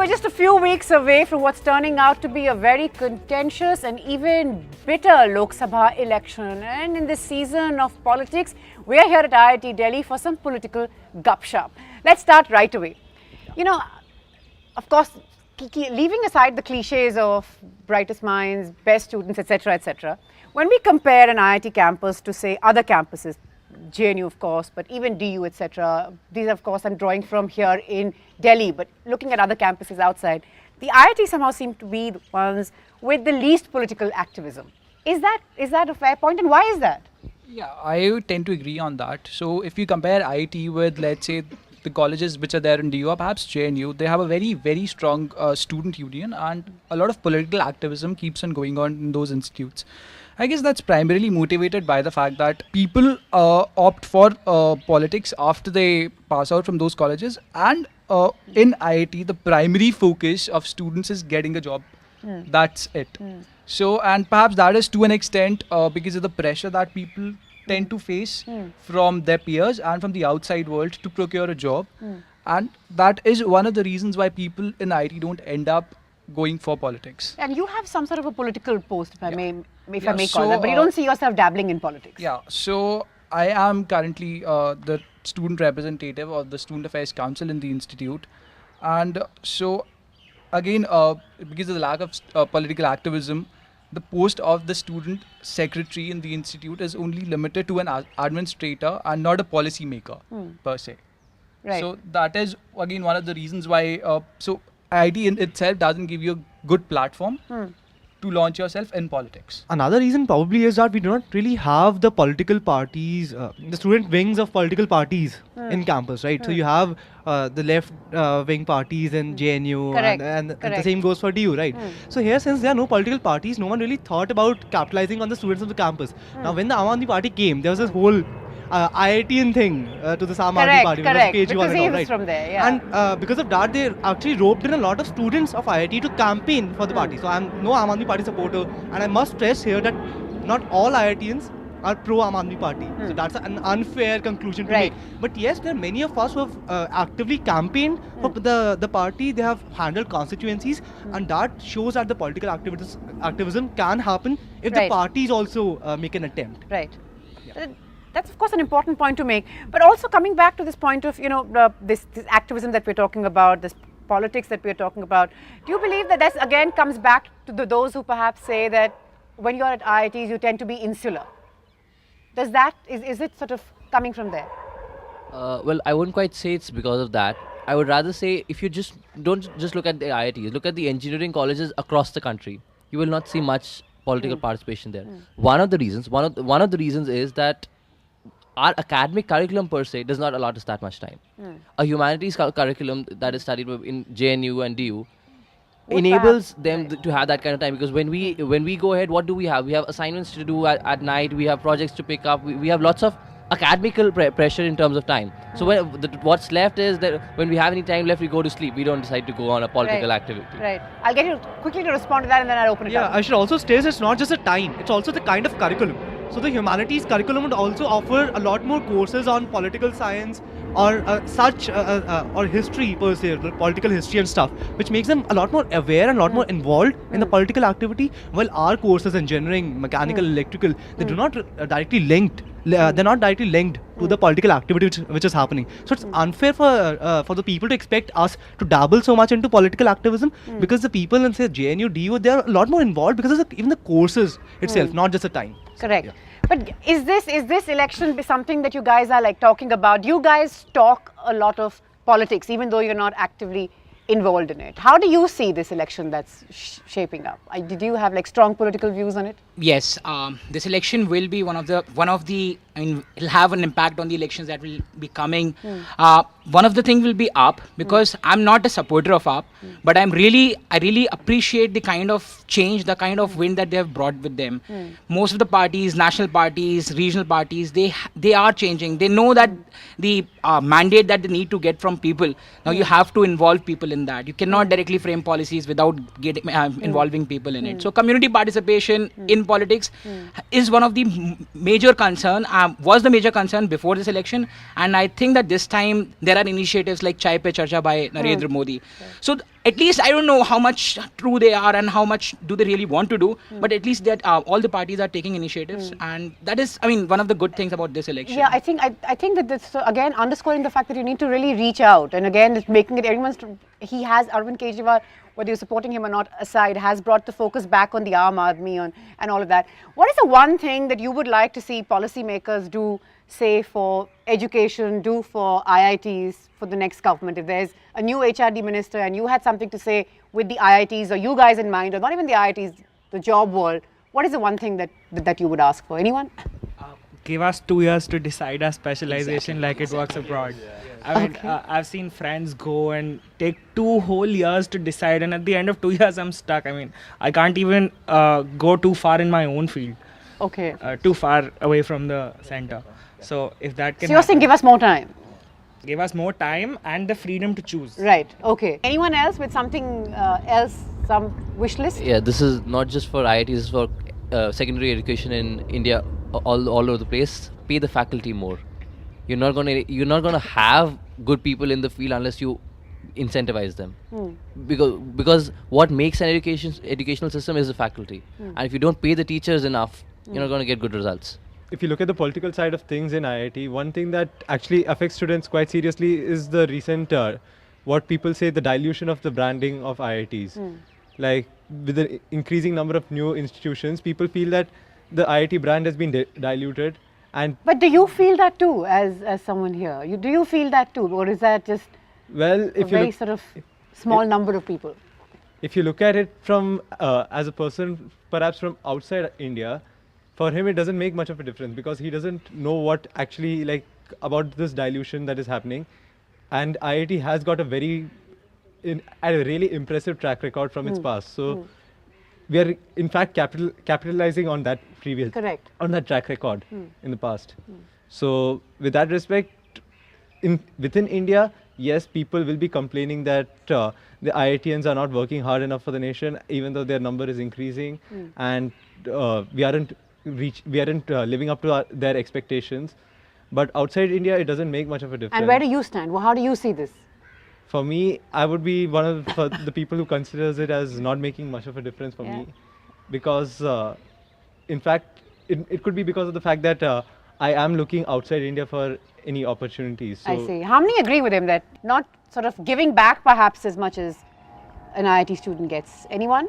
we're just a few weeks away from what's turning out to be a very contentious and even bitter Lok Sabha election. And in this season of politics, we're here at IIT Delhi for some political gupshap. Let's start right away. You know, of course, leaving aside the cliches of brightest minds, best students, etc., etc., when we compare an IIT campus to, say, other campuses, JNU, of course, but even DU, etc. These, of course, I'm drawing from here in Delhi, but looking at other campuses outside, the IIT somehow seem to be the ones with the least political activism. Is that a fair point, and why is that? Yeah, I would tend to agree on that. So if you compare IIT with, let's say, the colleges which are there in DU or perhaps JNU, they have a very, very strong student union, and a lot of political activism keeps on going on in those institutes. I guess that's primarily motivated by the fact that people opt for politics after they pass out from those colleges, and in IIT the primary focus of students is getting a job. That's it. So, and perhaps that is to an extent because of the pressure that people tend to face from their peers and from the outside world to procure a job, and that is one of the reasons why people in IIT don't end up going for politics. And you have some sort of a political post, if I may call that, but you don't see yourself dabbling in politics. Yeah, so I am currently the student representative of the Student Affairs Council in the institute, and so again, because of the lack of political activism, the post of the student secretary in the institute is only limited to an administrator and not a policy maker per se. Right. So that is again one of the reasons why IIT in itself doesn't give you a good platform to launch yourself in politics. Another reason probably is that we do not really have the political parties, the student wings of political parties in campus, right? So you have the left wing parties in JNU, and the same goes for DU, right? So here, since there are no political parties, no one really thought about capitalizing on the students of the campus. Now when the Aam Aadmi Party came, there was this whole IITian thing to the Aam Aadmi Party, because he was from there, yeah. And because of that, they actually roped in a lot of students of IIT to campaign for the party. So I'm no Aam Aadmi Party supporter, and I must stress here that not all IITians are pro Aam Aadmi Party. So that's an unfair conclusion to make. But yes, there are many of us who have actively campaigned for the party. They have handled constituencies, and that shows that the political activism can happen if the parties also make an attempt. Right. Yeah. That's of course an important point to make, but also coming back to this point of, you know, this activism that we're talking about, this politics that we're talking about, do you believe that that again comes back to those who perhaps say that when you're at IITs you tend to be insular? Is it sort of coming from there? Well, I wouldn't quite say it's because of that. I would rather say if you don't just look at the IITs, look at the engineering colleges across the country, you will not see much political participation there. One of the reasons is that our academic curriculum per se does not allot us that much time. A humanities curriculum that is studied in JNU and DU enables them to have that kind of time, because when we go ahead, what do we have? We have assignments to do at night, we have projects to pick up, we have lots of academical pressure in terms of time. So what's left is that when we have any time left, we go to sleep. We don't decide to go on a political activity. Right. I'll get you quickly to respond to that, and then I'll open it up. Yeah, I should also stress it's not just the time, it's also the kind of curriculum. So the humanities curriculum would also offer a lot more courses on political science or or history per se, political history and stuff, which makes them a lot more aware and a lot more involved in the political activity. While our courses, engineering, mechanical, electrical, they do not directly linked. They're not directly linked to the political activity which is happening. So it's unfair for the people to expect us to dabble so much into political activism, because the people in, say, JNU, DU, they are a lot more involved because of even the courses itself, not just the time. Correct. Yeah. But is this election something that you guys are like talking about? Do you guys talk a lot of politics even though you're not actively involved in it? How do you see this election that's shaping up? Did you have like strong political views on it? Yes, this election will be one of the it'll have an impact on the elections that will be coming. One of the things will be AAP, because I'm not a supporter of AAP, but I really appreciate the kind of change, the kind of wind that they have brought with them. Most of the parties, national parties, regional parties, they are changing. They know that the mandate that they need to get from people. Now you have to involve people in that. You cannot directly frame policies without involving people in it. So community participation in politics is one of the major concern, was the major concern before this election, and I think that this time there there are initiatives like Chai Pe Charcha by Narendra Modi. So at least I don't know how much true they are and how much do they really want to do, but at least that all the parties are taking initiatives, and that is, I mean, one of the good things about this election. Yeah, I think that this again underscoring the fact that you need to really reach out, and again it's making it everyone's. He has Arvind Kejriwal, whether you're supporting him or not aside, has brought the focus back on the Aam Aadmi and all of that. What is the one thing that you would like to see policymakers do, say for education, do for IITs for the next government? If there's a new HRD minister and you had something to say with the IITs or you guys in mind, or not even the IITs, the job world, what is the one thing that you would ask for? Anyone? Give us 2 years to decide our specialization like it works abroad. I mean, I've seen friends go and take 2 whole years to decide, and at the end of 2 years, I'm stuck. I mean, I can't even go too far in my own field. Okay. Too far away from the center. So if that can So you're saying give us more time? give us more time and the freedom to choose. Right. Okay. Anyone else with something else, some wish list? Yeah, this is not just for IITs, this is for secondary education in India, all over the place. Pay the faculty more. You're not gonna have good people in the field unless you incentivize them. Because what makes an educational system is the faculty. And if you don't pay the teachers enough, you're not gonna get good results. If you look at the political side of things in IIT, one thing that actually affects students quite seriously is the recent, what people say, the dilution of the branding of IITs. Like with the increasing number of new institutions, people feel that the IIT brand has been diluted. And But do you feel that too, as someone here? Do you feel that too, or is that just well, a if you very look, sort of small number of people? if you look at it from as a person perhaps from outside India, for him it doesn't make much of a difference because he doesn't know what actually like about this dilution that is happening. And IIT has got a really impressive track record from its past. So we are in fact capitalizing on that Correct. on that track record in the past. So with that respect, within India, yes, people will be complaining that the IITians are not working hard enough for the nation, even though their number is increasing, and we aren't living up to their expectations. But outside India, it doesn't make much of a difference. And where do you stand? Well, how do you see this? For me, I would be one of the people who considers it as not making much of a difference for me, because in fact, it could be because of the fact that I am looking outside India for any opportunities. So I see. How many agree with him that not sort of giving back perhaps as much as an IIT student gets? Anyone?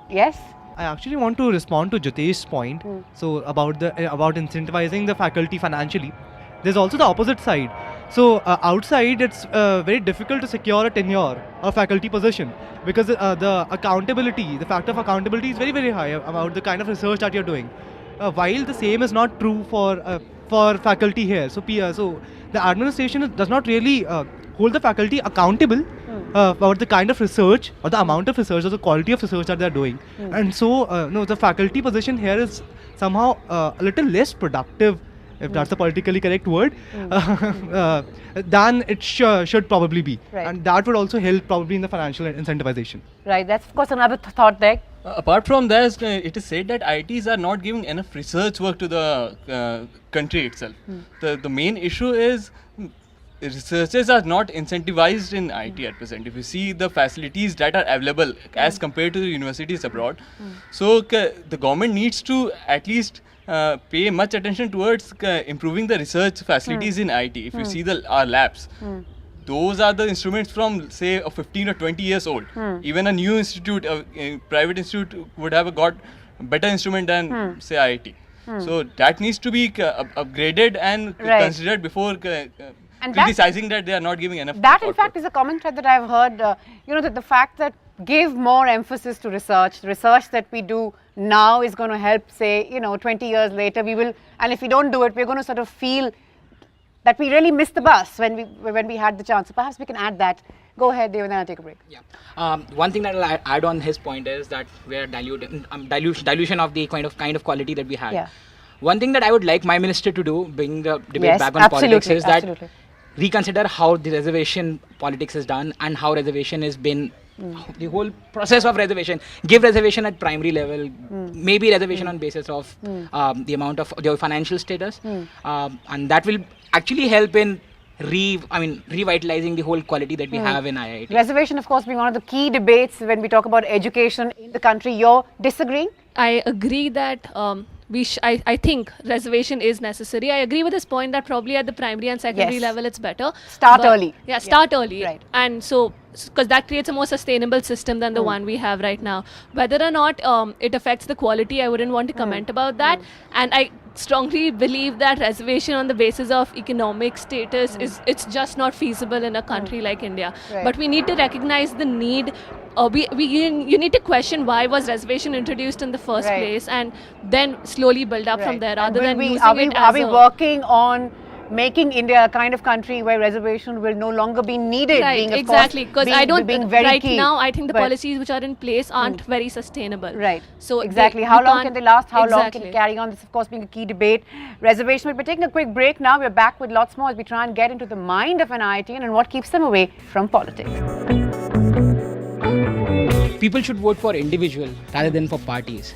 Yes? I actually want to respond to Jitesh's point. So about incentivizing the faculty financially. There's also the opposite side. So outside, it's very difficult to secure a tenure or faculty position because the accountability, the factor of accountability is very, very high about the kind of research that you're doing. While the same is not true for faculty here. So the administration does not really hold the faculty accountable about the kind of research or the amount of research or the quality of research that they're doing. And so the faculty position here is somehow a little less productive, if that's the politically correct word, than it should probably be. Right. And that would also help probably in the financial incentivization. Right. That's of course another thought there. Apart from that, it is said that IITs are not giving enough research work to the country itself. The main issue is researchers are not incentivized in IIT at present. If you see the facilities that are available as compared to the universities abroad, so the government needs to at least pay much attention towards improving the research facilities in IIT. If you see our labs, those are the instruments from say 15 or 20 years old. Even a new institute, a private institute would have got a better instrument than say IIT. So that needs to be upgraded and considered before criticizing that they are not giving enough. That in fact is a common thread that I've heard, that the fact that give more emphasis to research, the research that we do now is going to help say, 20 years later we will, and if we don't do it, we're going to sort of feel that we really missed the bus when we had the chance. So perhaps we can add that. Go ahead, Dev, and then I'll take a break. Yeah. One thing that I'll add on his point is that we are dilution of the kind of quality that we had. Yeah. One thing that I would like my minister to do, bringing the debate Yes, back on politics, is absolutely. that reconsider how the reservation politics is done and how reservation has been, the whole process of reservation. Give reservation at primary level, maybe reservation on basis of the amount of your financial status, and that will actually help in revitalizing the whole quality that we have in IIT. Reservation, of course, being one of the key debates when we talk about education in the country. You're disagreeing? I agree that I think reservation is necessary. I agree with this point that probably at the primary and secondary Yes. level it's better. Start early. Yeah, start early. Right. And so, because that creates a more sustainable system than the one we have right now. Whether or not it affects the quality, I wouldn't want to comment about that. And I strongly believe that reservation on the basis of economic status it's just not feasible in a country like India. Right. But we need to recognize the need. You need to question why was reservation introduced in the first Right. place, and then slowly build up from there, rather than using are we, it are as we a working on making India a kind of country where reservation will no longer be needed? right, being, of exactly, course, because I don't being very right key. now I think the But- policies which are in place aren't very sustainable. Right. So exactly. they- How you long can't- can they last? How long can Exactly. it carry on? This, of course, being a key debate. Reservation. We're taking a quick break now. We're back with lots more as we try and get into the mind of an IITian and what keeps them away from politics. People should vote for individual rather than for parties.